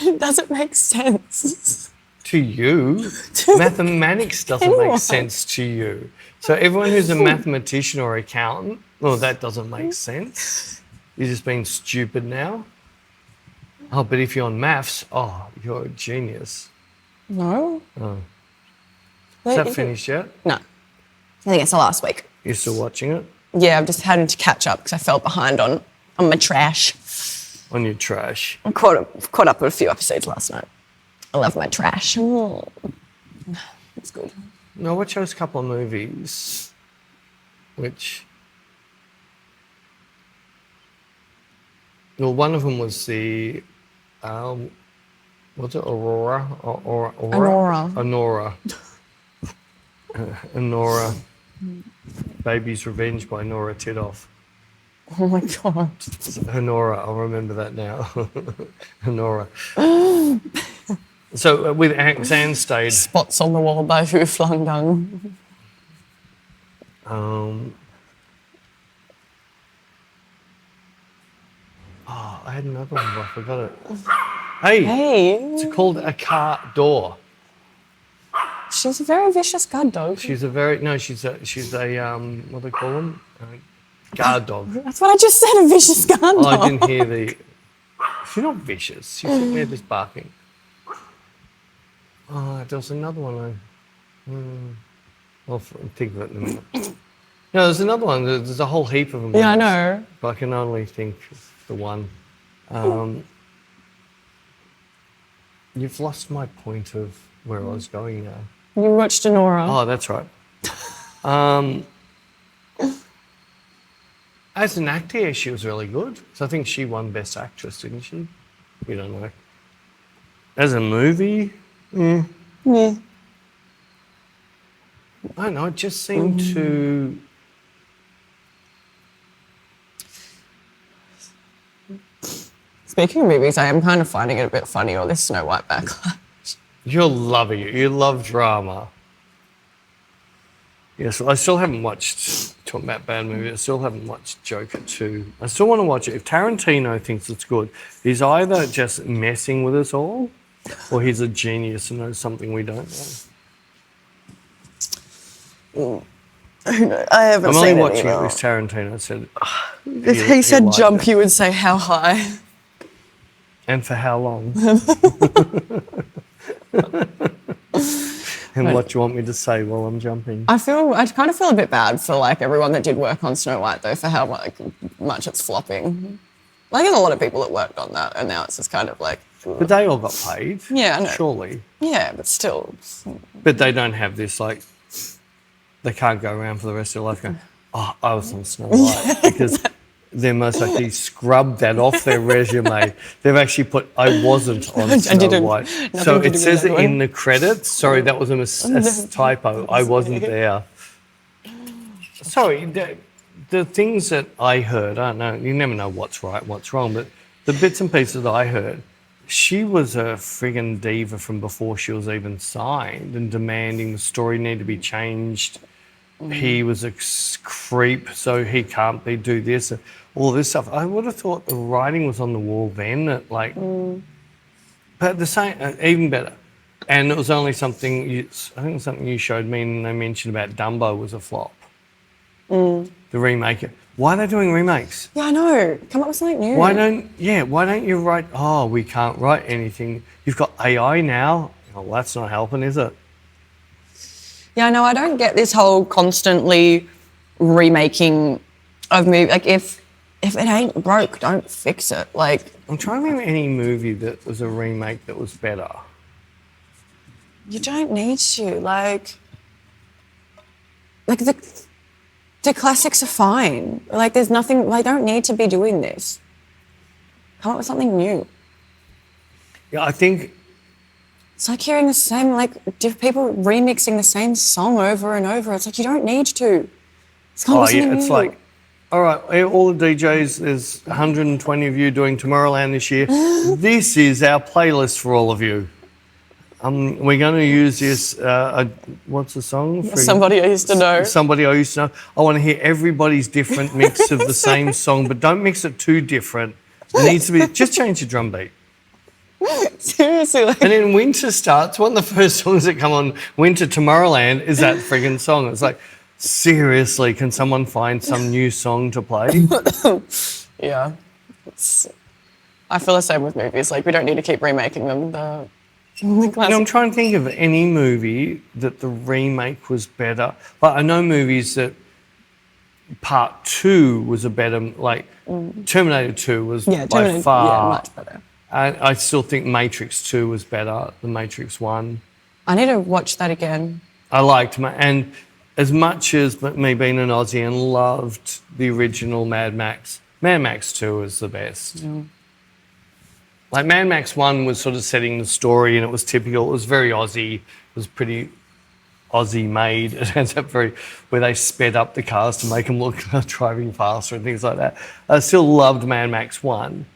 It doesn't make sense. To you, mathematics doesn't make sense to you. So everyone who's a mathematician or accountant, well, that doesn't make sense. You're just being stupid now. Oh, but if you're on maths, you're a genius. No. Oh. Is that finished yet? No. I think it's the last week. You're still watching it? Yeah, I've just had to catch up because I fell behind on my trash. On your trash? I caught up with a few episodes last night. I love my trash. It's good. No, I watched a couple of movies, which... Well, one of them was the... was it Aurora? Anora. Anora. Baby's Revenge by Nora Tidoff. Oh my God. Honora, I'll remember that now. Honora. So with Sandstade. Spots on the wall by Who Flung Dung. I had another one, but I forgot it. Hey. It's called A Car Door. She's a very vicious guard dog. She's a what do they call them? Guard dog. That's what I just said, a vicious guard dog. I didn't hear she's not vicious. She's sitting there just barking. Oh, there was another one. I'll think of it in a minute. No, there's another one. There's a whole heap of them. Yeah, I know. But I can only think of the one. You've lost my point of where I was going now. You watched Anora. Oh, that's right. As an actor, she was really good. So I think she won Best Actress, didn't she? We don't know. As a movie, Yeah. I don't know, it just seemed to... Speaking of movies, I am kind of finding it a bit funny, all this Snow White backlash. You're loving it. You love drama. Yes, I still haven't watched, talking about bad movies, I still haven't watched Joker 2. I still want to watch it. If Tarantino thinks it's good, he's either just messing with us all or he's a genius and knows something we don't know. I haven't I'm seen only it watching either. it because Tarantino said... If he said jump, you would say how high. And for how long? And what do you want me to say while I'm jumping? I kind of feel a bit bad for like everyone that did work on Snow White though, for how much it's flopping. Like there's a lot of people that worked on that, and now it's just kind of like. But they all got paid. Yeah, I know. Surely. Yeah, but still. But they don't have this like. They can't go around for the rest of their life going, "Oh, I was on Snow White," because they're most likely scrubbed that off their resume. They've actually put, "I wasn't on Snow White." So it says it in the credits. Sorry, that was a typo. I wasn't there. Sorry, the things that I heard, I don't know, you never know what's right, what's wrong, but the bits and pieces that I heard, she was a friggin' diva from before she was even signed and demanding the story need to be changed. He was a creep, so he can't do this, all this stuff. I would have thought the writing was on the wall then, that like, but the same, even better. And it was only something, I think it was something you showed me and they mentioned about Dumbo was a flop. The remake. Why are they doing remakes? Yeah, I know. Come up with something new. Why don't you write, we can't write anything. You've got AI now. Well, that's not helping, is it? Yeah, no, I don't get this whole constantly remaking of movies. Like, if it ain't broke, don't fix it. Like, I'm trying to remember any movie that was a remake that was better. You don't need to. Like the classics are fine. Like there's nothing, like, I don't need to be doing this. Come up with something new. Yeah, I think It's like hearing the same, like, people remixing the same song over and over. It's like, you don't need to. It's kind of something it's new. like, all right, all the DJs, there's 120 of you doing Tomorrowland this year. This is our playlist for all of you. We're going to use this, what's the song? Somebody I used to know. Somebody I used to know. I want to hear everybody's different mix of the same song, but don't mix it too different. It needs to be, just change the drum beat. Seriously. Like, And then winter starts. One of the first songs that come on Winter Tomorrowland is that friggin' song. It's like, seriously, can someone find some new song to play? yeah. I feel the same with movies. Like, we don't need to keep remaking them. The classic. I'm trying to think of any movie that the remake was better. Like, I know movies that Part 2 was a better, like Terminator 2 was by far. Yeah, much better. I still think Matrix 2 was better than Matrix 1. I need to watch that again. I liked, and as much as me being an Aussie and loved the original Mad Max 2 is the best. Mm. Like Mad Max 1 was sort of setting the story and it was typical. It was very Aussie. It was pretty Aussie made. It ends up where they sped up the cars to make them look driving faster and things like that. I still loved Mad Max 1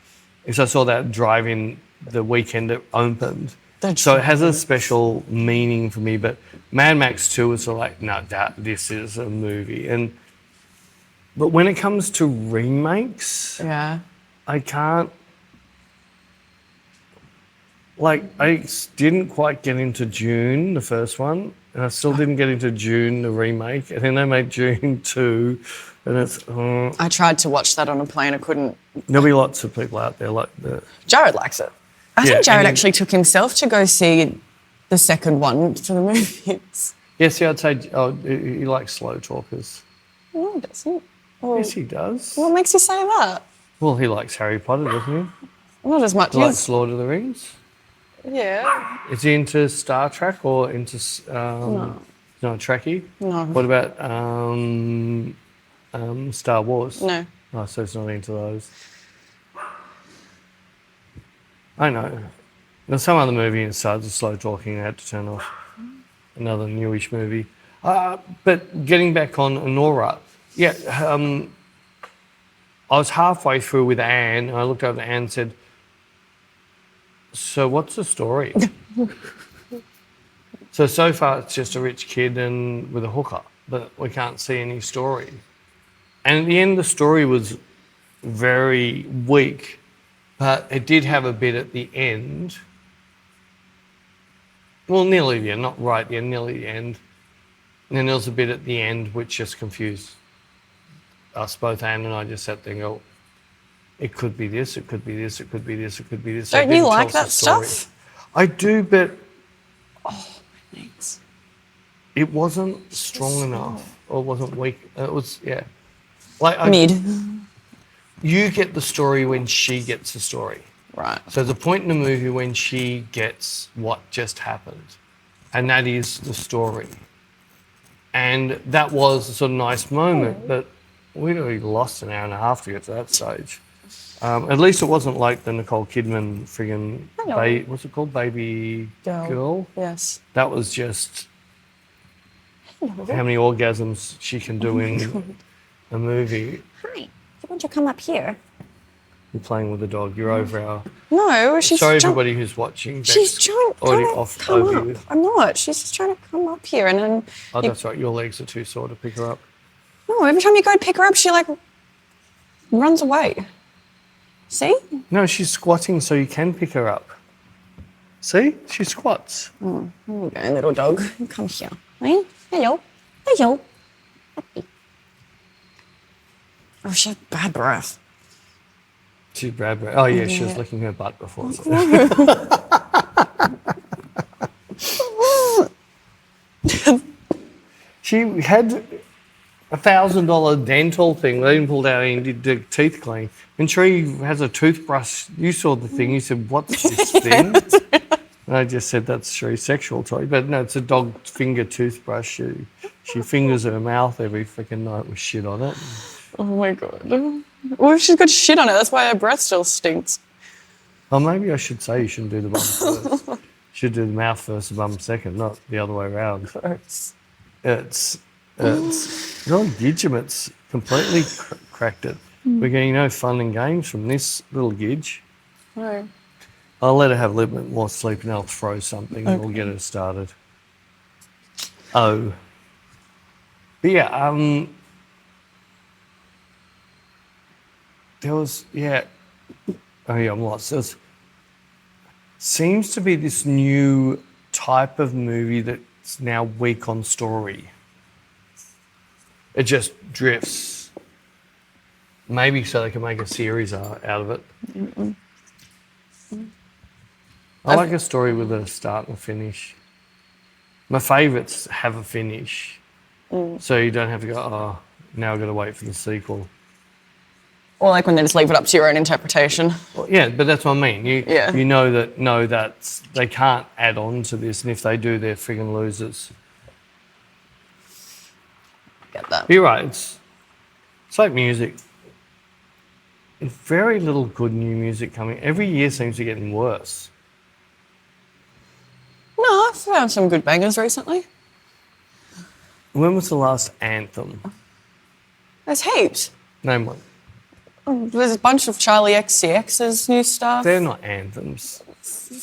because I saw that driving the weekend it opened. So it has a special meaning for me. But Mad Max 2 was sort of like, no, this is a movie. But when it comes to remakes, Yeah. I can't. Like, I didn't quite get into June, the first one, and I still didn't get into June, the remake. And then they made June 2, and it's... I tried to watch that on a plane. I couldn't. There'll be lots of people out there like that. Jared likes it. I think Jared actually took himself to go see the second one for the movies. Yes, yeah, I'd say he likes slow talkers. No, he doesn't. Well, Yes, he does. what makes you say that? Well, he likes Harry Potter, doesn't he? Not as much. He likes Lord of the Rings. Yeah. Is he into Star Trek or into... no, Trekkie? No. What about Star Wars? No. Oh, so he's not into those. I know. There's some other movie and started to slow talking I had to turn off. Another newish movie. But getting back on Nora, yeah, I was halfway through with Anne and I looked over at Anne and said, so what's the story? So far it's just a rich kid and with a hooker, but we can't see any story. And at the end the story was very weak, but it did have a bit at the end. Well, nearly the end, not right at the end, nearly the end. And then there was a bit at the end which just confused us both. Anne and I just sat there and go, it could be this, it could be this, it could be this, it could be this. Don't you like that stuff? I do, but... Oh, my needs. It wasn't strong enough, or it wasn't weak. It was, yeah. Like Mid. You get the story when she gets the story. Right. So there's a point in the movie when she gets what just happened, and that is the story. And that was a sort of nice moment, but we'd already lost an hour and a half to get to that stage. At least it wasn't like the Nicole Kidman friggin' what's it called? Baby Girl? Yes. That was just how many orgasms she can do in a movie. Hi. Why don't you come up here? You're playing with the dog. You're over our... No, she's... Sorry, everybody who's watching. She's trying to come over up. you. I'm not. She's just trying to come up here and then... Oh, that's right. Your legs are too sore to pick her up. No, every time you go to pick her up, she, like, runs away. See? No, she's squatting so you can pick her up. See? She squats. Oh, here you go, little dog. Come here. Hey? Hello. Hello. Happy. Oh, she has bad breath. She's bad. Oh, yeah, she was licking her butt before. She had $1,000 dental thing. They didn't pull it out and did the teeth clean. And she has a toothbrush. You saw the thing. You said, what's this thing? I just said that's very sexual toy, but no, it's a dog finger toothbrush. She fingers her mouth every freaking night with shit on it. Oh my God. What if she's got shit on it? That's why her breath still stinks. Oh, maybe I should say you shouldn't do the bum first. You should do the mouth first, the bum second, not the other way around. Gross. It's not Gidgem, it's completely cracked it. We're getting no fun and games from this little Gidge. No. I'll let her have a little bit more sleep and I'll throw something and we'll get her started. Oh. But yeah, there was, I'm lost. There seems to be this new type of movie that's now weak on story. It just drifts. Maybe so they can make a series out of it. Mm-mm. I like a story with a start and a finish. My favourites have a finish. So you don't have to go, oh, now I've got to wait for the sequel. Or like when they just leave it up to your own interpretation. Well, yeah, but that's what I mean. You know that they can't add on to this, and if they do, they're friggin' losers. Get that. You're right. It's like music. Very little good new music coming. Every year seems to be getting worse. No, I've found some good bangers recently. When was the last anthem? There's heaps. Name one. There's a bunch of Charlie XCX's new stuff. They're not anthems.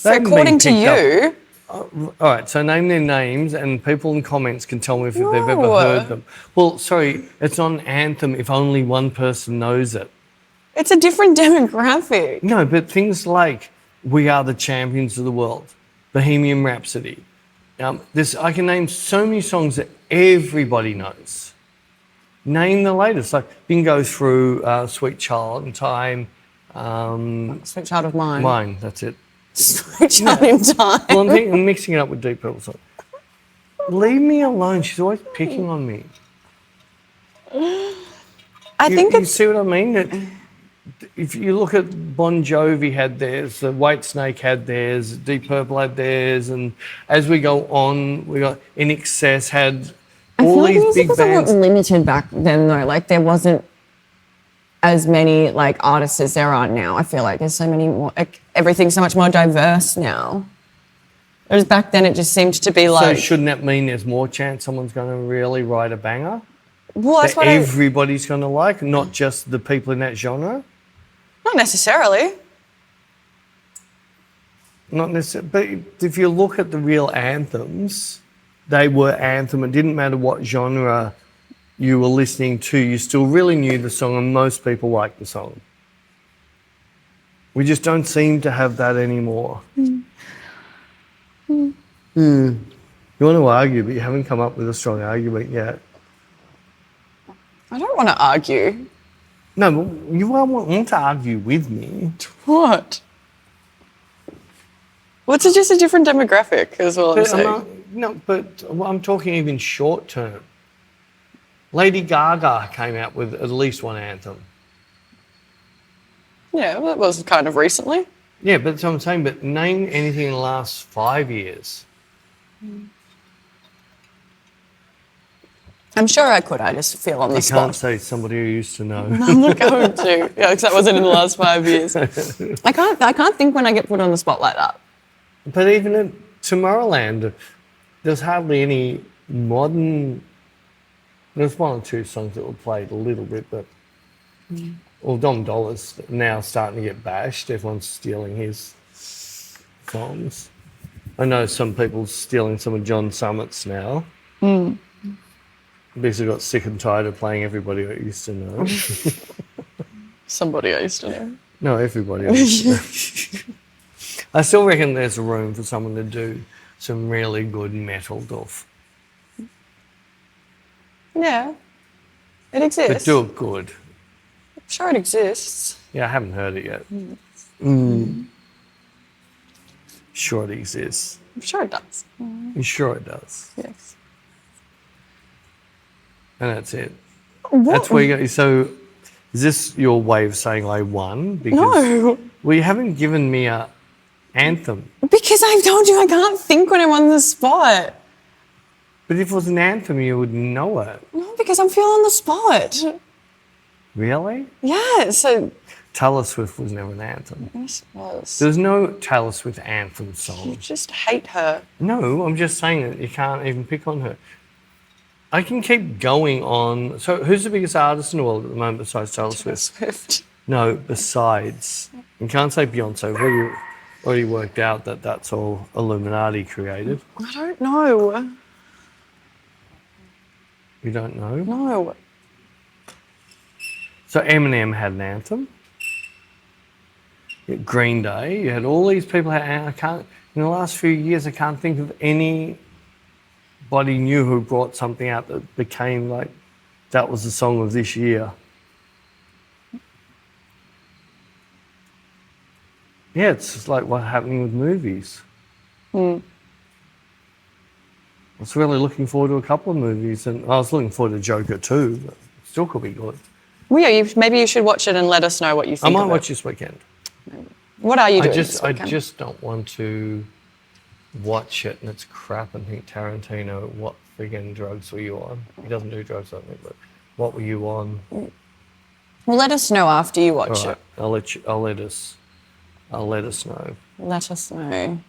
According to you. All right, so name their names and people in the comments can tell me if they've ever heard them. Well, sorry, it's not an anthem if only one person knows it. It's a different demographic. No, but things like We Are the Champions of the World, Bohemian Rhapsody. I can name so many songs that everybody knows. Name the latest. Like you can go through Sweet Child in Time. Sweet Child of Mine. Mine, that's it. Sweet Child in Time. Well, I'm mixing it up with Deep Purple. So. Leave me alone. She's always picking on me. You see what I mean? If you look at Bon Jovi had theirs, the Whitesnake had theirs, Deep Purple had theirs, and as we go on, we got In Excess had all these big bands. Music was limited back then, though. Like there wasn't as many like artists as there are now. I feel like there's so many more. Like, everything's so much more diverse now. Whereas back then, it just seemed to be like. So shouldn't that mean there's more chance someone's going to really write a banger? Well, that's what everybody's going to like, not just the people in that genre. Not necessarily. Not necessarily, but if you look at the real anthems, they were anthem. It didn't matter what genre you were listening to, you still really knew the song, and most people liked the song. We just don't seem to have that anymore. You want to argue, but you haven't come up with a strong argument yet. I don't want to argue. No, but you want to argue with me. What? What's just a different demographic as well? But I'm talking even short term. Lady Gaga came out with at least one anthem. Yeah, well, that was kind of recently. Yeah, but that's what I'm saying. But name anything in the last 5 years. I'm sure I could. I just feel on the spot. You can't say somebody who used to know. I'm not going to. Yeah, because that wasn't in the last 5 years. I can't think when I get put on the spot like that. But even at Tomorrowland, there's hardly any modern. There's one or two songs that were played a little bit, but well, Dom Dollar's now starting to get bashed. Everyone's stealing his songs. I know some people stealing some of John Summit's now. Because I got sick and tired of playing everybody I used to know. Somebody I used to know. No, everybody I used to know. I still reckon there's room for someone to do some really good metal stuff. Yeah, it exists. But do it good. I'm sure it exists. Yeah, I haven't heard it yet. Sure it exists. I'm sure it does. You sure it does? Yes. And that's it. What? That's where you go. So is this your way of saying I won? Because No. Well, you haven't given me Anthem. Because I told you I can't think when I'm on the spot. But if it was an anthem, you would know it. No, because I'm feeling on the spot. Really? Yeah, so... Taylor Swift was never an anthem. Yes, it was. There's no Taylor Swift anthem You song. just hate her. No, I'm just saying that you can't even pick on her. I can keep going on. So who's the biggest artist in the world at the moment besides Taylor Swift? Swift. No, besides. You can't say Beyonce. We've already worked out that that's all Illuminati created. I don't know. You don't know? No. So Eminem had an anthem. Green Day. You had all these people. In the last few years, I can't think of anybody new who brought something out that became like, that was the song of this year. Yeah, it's just like what's happening with movies. I was really looking forward to a couple of movies, and I was looking forward to Joker too, but still could be good. Well, yeah, maybe you should watch it and let us know what you think I might of watch it. this weekend. What are you doing I this weekend? just don't want to watch it and it's crap and think, Tarantino, what friggin' drugs were you on? He doesn't do drugs like me, but what were you on? Well, let us know after you watch All right, it. I'll let us know. Let us know.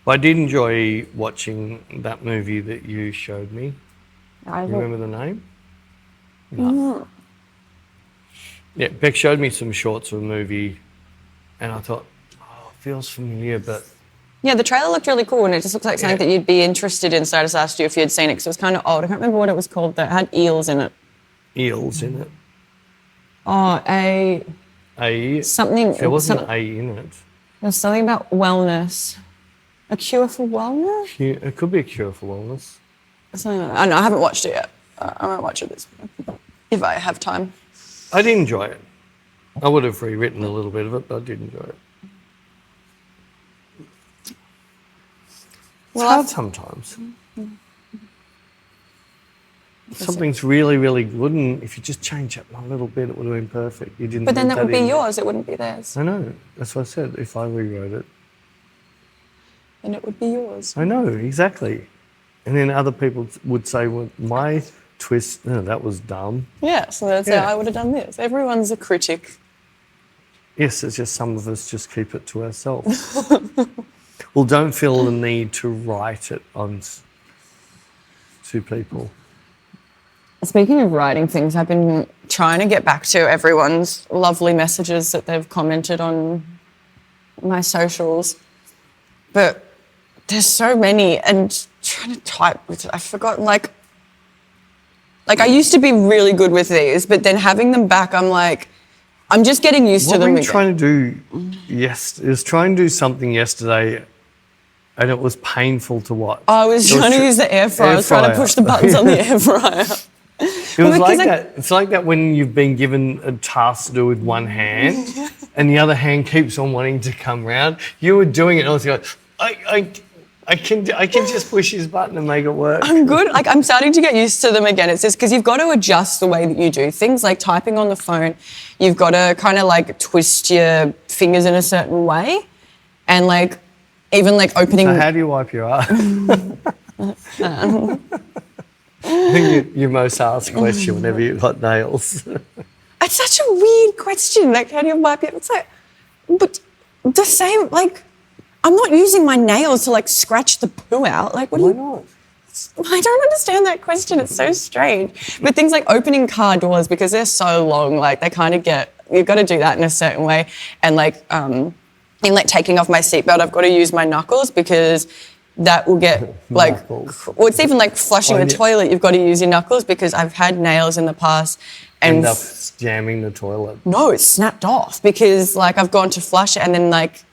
But I did enjoy watching that movie that you showed me. You remember the name? No. Yeah, Beck showed me some shorts of a movie and I thought, oh, it feels familiar, but... Yeah, the trailer looked really cool and it just looked like something that you'd be interested in, so I just asked you if you'd seen it because it was kind of old. I can't remember what it was called though. It had eels in it. Eels in it? Oh, something... There wasn't an A in it. There was something about wellness. A cure for wellness? It could be a cure for wellness. Something like that. I know, I haven't watched it yet. I might watch it this week if I have time. I did enjoy it. I would have rewritten a little bit of it, but I did enjoy it. It's hard sometimes. Something's really, really good, and if you just change it a little bit, it would have been perfect. You didn't. But then that would be in. yours, it wouldn't be theirs. I know. That's what I said. If I rewrote it. Then it would be yours. I know, exactly. And then other people would say, well, my twist, no, that was dumb. Yeah, so that's how I would have done this. Everyone's a critic. Yes, it's just some of us just keep it to ourselves. Well, don't feel the need to write it on to people. Speaking of writing things, I've been trying to get back to everyone's lovely messages that they've commented on my socials. But there's so many, and trying to type with it, I've forgotten, like I used to be really good with these, but then having them back, I'm like, I'm just getting used to them. What were you trying to do? Yes, it was trying to do something yesterday, and it was painful to watch. I was trying to use the air fryer. I was trying to push the buttons on the air fryer. It was like that. It's like that when you've been given a task to do with one hand, and the other hand keeps on wanting to come round. You were doing it, and I was going, I can just push his button and make it work. I'm good. Like, I'm starting to get used to them again. It's just because you've got to adjust the way that you do things, like typing on the phone. You've got to kind of like twist your fingers in a certain way, and like even like opening. So how do you wipe your ass? Your most asked question whenever you've got nails. It's such a weird question. Like, how do you wipe it? It's like, but the same. Like, I'm not using my nails to like scratch the poo out. Like, what do you? Why not? I don't understand that question. It's so strange. But things like opening car doors, because they're so long, like they kind of get, you've got to do that in a certain way. And like, in like taking off my seatbelt, I've got to use my knuckles because that will get like, or it's even like flushing the toilet, you've got to use your knuckles because I've had nails in the past and end up jamming the toilet. No, it's snapped off because like I've gone to flush it and then like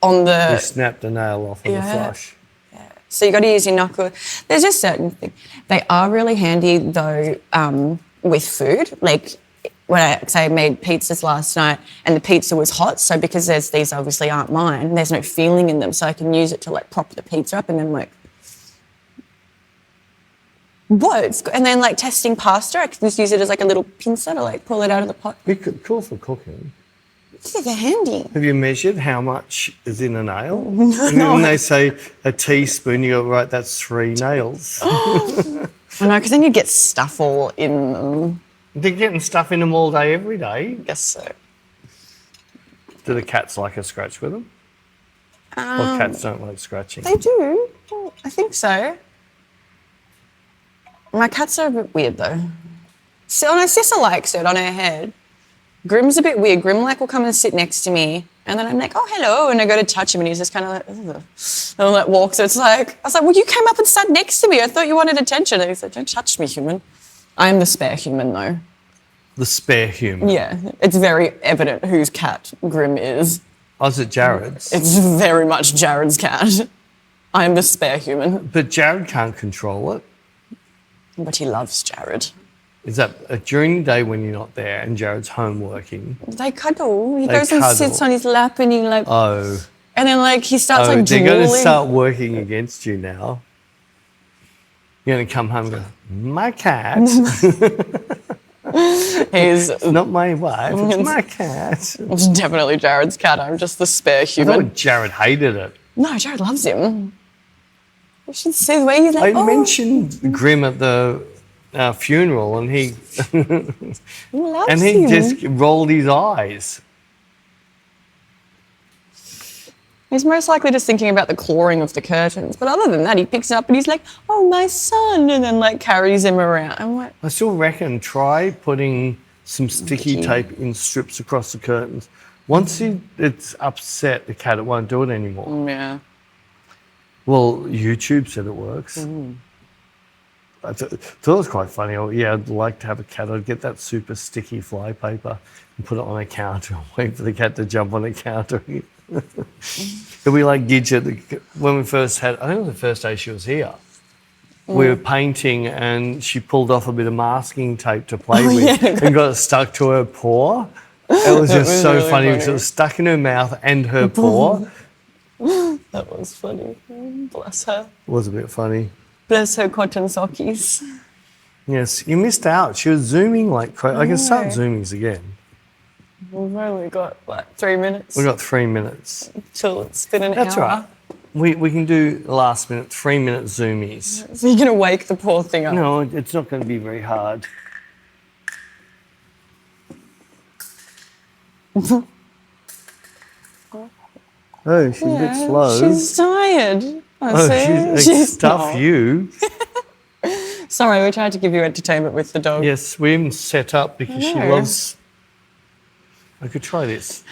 on the... You snapped a nail off on the flush. Yeah. So you got to use your knuckle. There's just certain things. They are really handy though with food. Like when I made pizzas last night and the pizza was hot, so because these obviously aren't mine, there's no feeling in them, so I can use it to like prop the pizza up and then like... And then like testing pasta, I can just use it as like a little pincer to like pull it out of the pot. Be cool for cooking. They're handy. Have you measured how much is in a nail? And then they say a teaspoon, you go, right, that's 3 nails. I know, because then you get stuff all in them. They're getting stuff in them all day, every day. I guess so. Do the cats like a scratch with them? Or cats don't like scratching? They do. Well, I think so. My cats are a bit weird though. So my sister likes it on her head. Grim's a bit weird. Grim will come and sit next to me, and then I'm like, oh, hello, and I go to touch him, and he's just kind of like, ugh. And I'm like, walks. It's like, I was like, well, you came up and sat next to me. I thought you wanted attention. And he's like, don't touch me, human. I'm the spare human, though. The spare human? Yeah, it's very evident whose cat Grim is. Oh, is it Jared's? It's very much Jared's cat. I'm the spare human. But Jared can't control it. But he loves Jared. Is that during the day when you're not there and Jared's home working? They cuddle. He They goes and cuddle. sits on his lap and he like... Oh. And then like he starts like they're drooling. going to start working against you now. You're going to come home and go, my cat. He's It's not my wife, it's my cat. it's definitely Jared's cat. I'm just the spare I human. thought Jared hated it. No, Jared loves him. You should see the way he's like, I mentioned Grim at the funeral and he he loves and he him. just rolled his eyes. He's most likely just thinking about the clawing of the curtains. But other than that, he picks it up and he's like, oh, my son, and then like carries him around. I'm like, I still reckon try putting some sticky tape in strips across the curtains. Once it's upset the cat, it won't do it anymore. yeah. Well, YouTube said it works. I thought it was quite funny. Oh, yeah, I'd like to have a cat. I'd get that super sticky fly paper and put it on a counter and wait for the cat to jump on the counter. It'd be like Gidget. When we first had, I think it was the first day she was here, we were painting and she pulled off a bit of masking tape to play with and got it stuck to her paw. It was just so really funny because it was stuck in her mouth and her paw. That was funny. Bless her. It was a bit funny. Bless her cotton sockies. Yes, you missed out. She was zooming like crazy. I can start zooming again. We've only got, like, 3 minutes We've got 3 minutes. till it's been an That's hour. all right. We can do last minute, 3 minute zoomies. So you're going to wake the poor thing up. No, it's not going to be very hard. Oh, she's a bit slow. She's tired. oh, See? she's stuff not. you. Sorry, we tried to give you entertainment with the dog. Yes, we even set up because she know. loves. I could try this.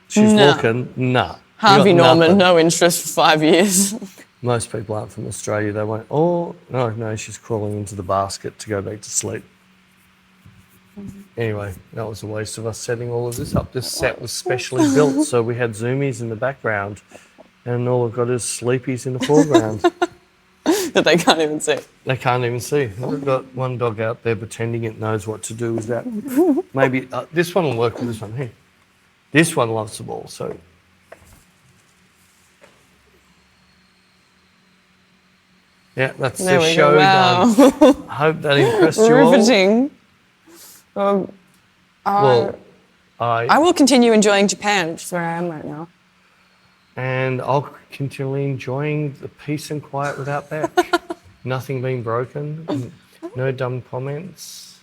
She's No. walking. Nah. Harvey You got Norman, nothing. no interest for 5 years. Most people aren't from Australia. They won't. Oh, no, she's crawling into the basket to go back to sleep. Anyway, that was a waste of us setting all of this up. This set was specially built, so we had zoomies in the background, and all we've got is sleepies in the foreground. That they can't even see. They can't even see. We've got one dog out there pretending it knows what to do with that. Maybe this one will work with this one. Hey, this one loves the ball, so. Yeah, that's There the we show go. Wow. done. I hope that impressed you all. Riveting. Well, I will continue enjoying Japan, which is where I am right now. and I'll continually enjoying the peace and quiet without Beck. Nothing being broken, no dumb comments.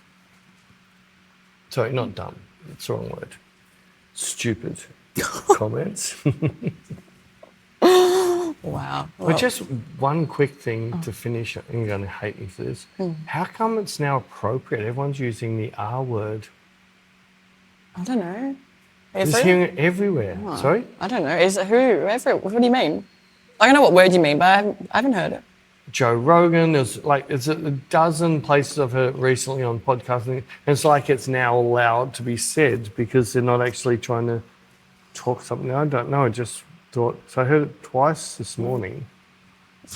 Sorry, not dumb, it's the wrong word. Stupid comments. Wow. But just one quick thing to finish, and you're going to hate me for this. How come it's now appropriate? Everyone's using the R word. I don't know. Just Is it? hearing it everywhere. Sorry? I don't know. Is it who? What do you mean? I know what word you mean, but I haven't heard it. Joe Rogan, there's a dozen places I've heard it recently on podcasting. And it's like it's now allowed to be said because they're not actually trying to talk something. I don't know. I just thought, so I heard it twice this morning.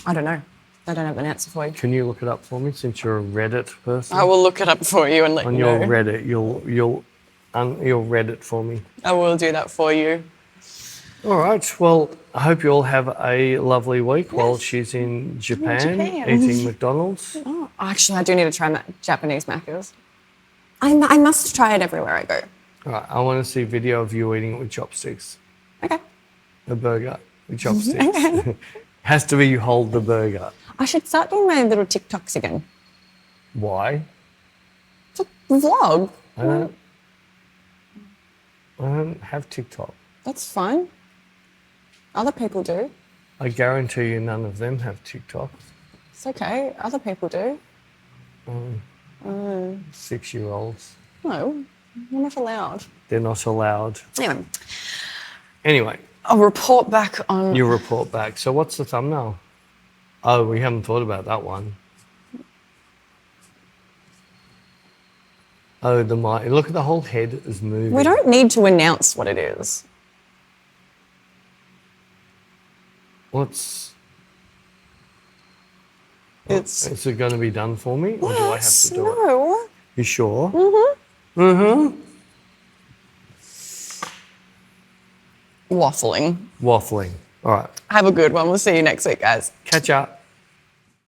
I don't know. I don't have an answer for you. Can you look it up for me since you're a Reddit person? I will look it up for you and let On you your know. Reddit, you'll read it for me. I will do that for you. All right. Well, I hope you all have a lovely week while she's in Japan, Japan. eating McDonald's. Oh, actually, I do need to try Japanese macros. I must try it everywhere I go. All right, I want to see a video of you eating it with chopsticks. Okay. A burger with chopsticks. Has to be you hold the burger. I should start doing my little TikToks again. Why? It's a vlog. I don't have TikTok. That's fine. Other people do. I guarantee you none of them have TikTok. It's okay. Other people do. 6-year-olds. No, we're not allowed. They're not allowed. Anyway, Anyway, I'll report back on... you report back. So what's the thumbnail? Oh, we haven't thought about that one. Oh, the mic. Look at the whole head is moving. We don't need to announce what it is. What's... It's... Is it going to be done for me, or do I have to do it? No. You sure? Waffling. Waffling. All right. Have a good one. We'll see you next week, guys. Catch up.